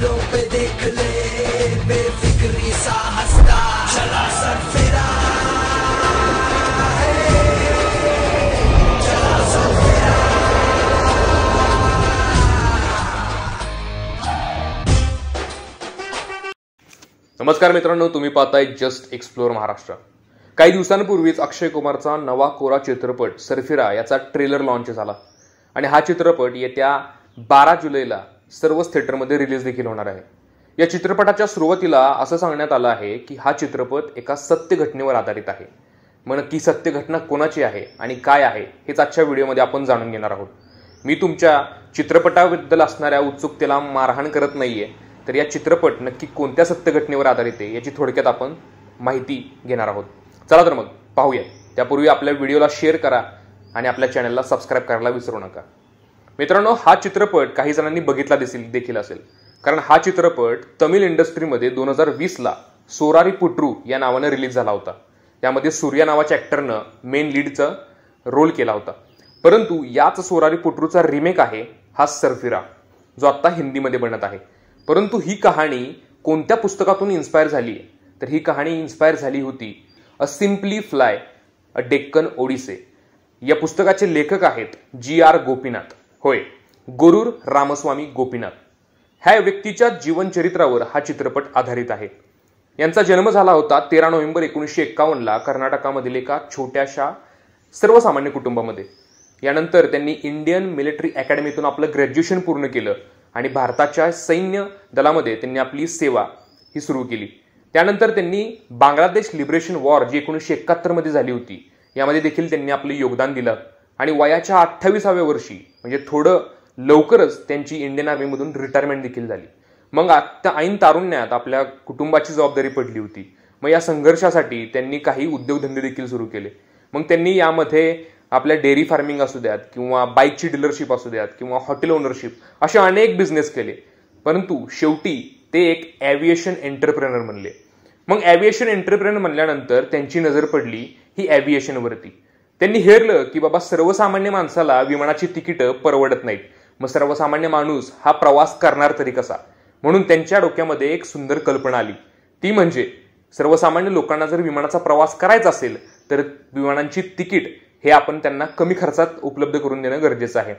बादलों पे देख ले बेफिक्री सा हंसता चला सरफिरा चला सरफिरा। नमस्कार मित्रांनो, तुम्ही पाहताय जस्ट एक्सप्लोर महाराष्ट्र। काही दिवसांपूर्वीच अक्षय कुमारचा नवा कोरा चित्रपट सरफिरा याचा ट्रेलर लॉन्च झाला आणि हा चित्रपट येत्या 12 जुलैला सर्वच थिएटरमध्ये रिलीज देखील होणार आहे। या चित्रपटाच्या सुरुवातीला असं सांगण्यात आलं आहे की हा चित्रपट एका सत्य घटनेवर आधारित आहे। मग नक्की सत्य घटना कोणाची आहे आणि काय आहे हेच आजच्या व्हिडिओमध्ये आपण जाणून घेणार आहोत। मी तुमच्या चित्रपटाबद्दल असणाऱ्या उत्सुकतेला मारहाण करत नाहीये, तर या चित्रपट नक्की कोणत्या सत्य घटनेवर आधारित आहे याची थोडक्यात आपण माहिती घेणार आहोत। चला तर मग पाहूया। त्यापूर्वी आपल्या व्हिडिओला शेअर करा आणि आपल्या चॅनलला सबस्क्राइब करायला विसरू नका। मित्रांनो, हा चित्रपट काही जणांनी बघितला देखील असेल, कारण हा चित्रपट तमिळ इंडस्ट्रीमध्ये 2020 ला सोरारी पुट्रू या नावाने रिलीज झाला होता। त्यामध्ये सूर्या नावाच्या ऍक्टरनं मेन लीडचा रोल केला होता। परंतु याच सोरारी पुट्रूचा रिमेक आहे हा सरफिरा, जो आता हिंदीमध्ये बनत आहे। परंतु ही कहाणी कोणत्या पुस्तकातून इन्स्पायर झाली, तर ही कहाणी इन्स्पायर झाली होती अ सिम्पली फ्लाय अ डेक्कन ओडिसे या पुस्तकाचे लेखक आहेत GR गोपीनाथ। होय, गोरूर रामस्वामी गोपीनाथ ह्या व्यक्तीच्या जीवनचरित्रावर हा चित्रपट आधारित आहे। यांचा जन्म झाला होता 13 नोव्हेंबर 1951 ला कर्नाटकामधील एका छोट्याशा सर्वसामान्य कुटुंबामध्ये। यानंतर त्यांनी इंडियन मिलिटरी अकॅडमीतून आपलं ग्रॅज्युएशन पूर्ण केलं आणि भारताच्या सैन्य दलामध्ये त्यांनी आपली सेवा ही सुरू केली। त्यानंतर त्यांनी बांगलादेश लिबरेशन वॉर जी 1971 मध्ये झाली होती यामध्ये देखील त्यांनी आपले योगदान दिलं आणि वयाच्या 28व्या वर्षी म्हणजे थोडं लवकरच त्यांची इंडियन आर्मीमधून रिटायरमेंट देखील झाली। मग आता ऐन तारुण्यात आपल्या कुटुंबाची जबाबदारी पडली होती। मग या संघर्षासाठी त्यांनी काही उद्योगधंदे देखील सुरू केले। मग त्यांनी यामध्ये आपल्या डेअरी फार्मिंग असू द्यात किंवा बाईकची डीलरशिप असू द्यात किंवा हॉटेल ओनरशिप असे अनेक बिझनेस केले। परंतु शेवटी ते एक एव्हिएशन एंटरप्रेनर बनले। मग एव्हिएशन एंटरप्रेनर म्हणल्यानंतर त्यांची नजर पडली ही एव्हिएशनवरती। त्यांनी हेरलं की बाबा सर्वसामान्य माणसाला विमानाची तिकीटं परवडत नाहीत, मग सर्वसामान्य माणूस हा प्रवास करणार तरी कसा। म्हणून त्यांच्या डोक्यामध्ये एक सुंदर कल्पना आली, ती म्हणजे सर्वसामान्य लोकांना जर विमानाचा प्रवास करायचा असेल तर विमानांची तिकीट हे आपण त्यांना कमी खर्चात उपलब्ध करून देणं गरजेचं आहे।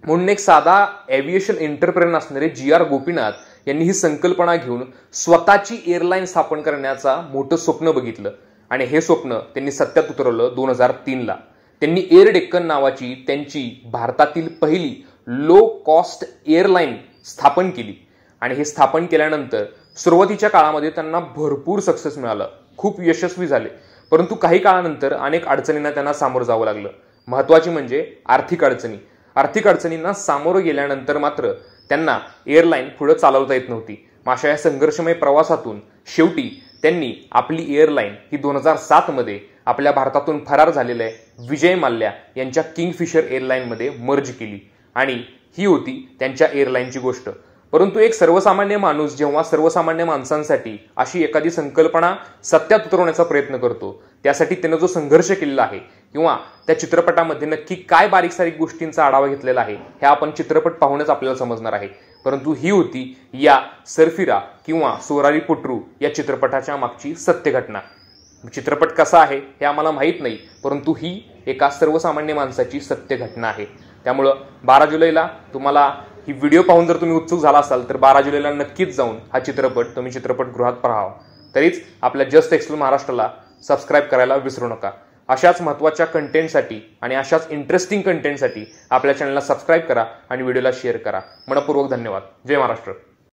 म्हणून एक साधा एव्हिएशन एंटरप्रेनर असणारे GR गोपीनाथ यांनी ही संकल्पना घेऊन स्वतःची एअरलाईन स्थापन करण्याचा मोठं स्वप्न बघितलं आणि हे स्वप्न त्यांनी सत्यात उतरवलं 2003 ला। त्यांनी एअर डेक्कन नावाची त्यांची भारतातील पहिली लो कॉस्ट एअरलाईन स्थापन केली आणि हे स्थापन केल्यानंतर सुरुवातीच्या काळामध्ये त्यांना भरपूर सक्सेस मिळालं, खूप यशस्वी झाले। परंतु काही काळानंतर अनेक अडचणींना त्यांना सामोरं जावं लागलं। महत्वाची म्हणजे आर्थिक अडचणी। आर्थिक अडचणींना सामोरं गेल्यानंतर मात्र त्यांना एअरलाईन पुढे चालवता येत नव्हती। अशा या संघर्षमय प्रवासातून शेवटी त्यांनी आपली एअरलाईन ही 2007 मध्ये आपल्या भारतातून फरार झालेल्या विजय माल्या यांच्या किंगफिशर एअरलाईनमध्ये मर्ज केली आणि ही होती त्यांच्या एअरलाईनची गोष्ट। परंतु एक सर्वसामान्य माणूस जेव्हा सर्वसामान्य माणसांसाठी अशी एखादी संकल्पना सत्यात उतरवण्याचा प्रयत्न करतो, त्यासाठी त्यानं जो संघर्ष केलेला आहे किंवा त्या चित्रपटामध्ये नक्की काय बारीक सारीक गोष्टींचा आढावा घेतलेला आहे हे आपण चित्रपट पाहूनच आपल्याला समजणार आहे। परंतु ही होती या सरफिरा किंवा सोरारी पुट्रू या चित्रपटाच्या मागची सत्य घटना। चित्रपट कसा आहे हे आम्हाला माहित नाही, परंतु ही एका सर्वसामान्य माणसाची सत्य घटना आहे। त्यामुळं 12 जुलैला तुम्हाला ही व्हिडिओ पाहून जर तुम्ही उत्सुक झाला असाल तर 12 जुलैला नक्कीच जाऊन हा चित्रपट तुम्ही चित्रपटगृहात पाहावा। तरीच आपल्या जस्ट एक्सप्लोर महाराष्ट्राला सबस्क्राइब करायला विसरू नका। अशाच महत्त्वाच्या कंटेंटसाठी आणि अशाच इंटरेस्टिंग कंटेंटसाठी आपल्या चॅनलला सबस्क्राइब करा आणि व्हिडिओला शेअर करा। मनपूर्वक धन्यवाद। जय महाराष्ट्र।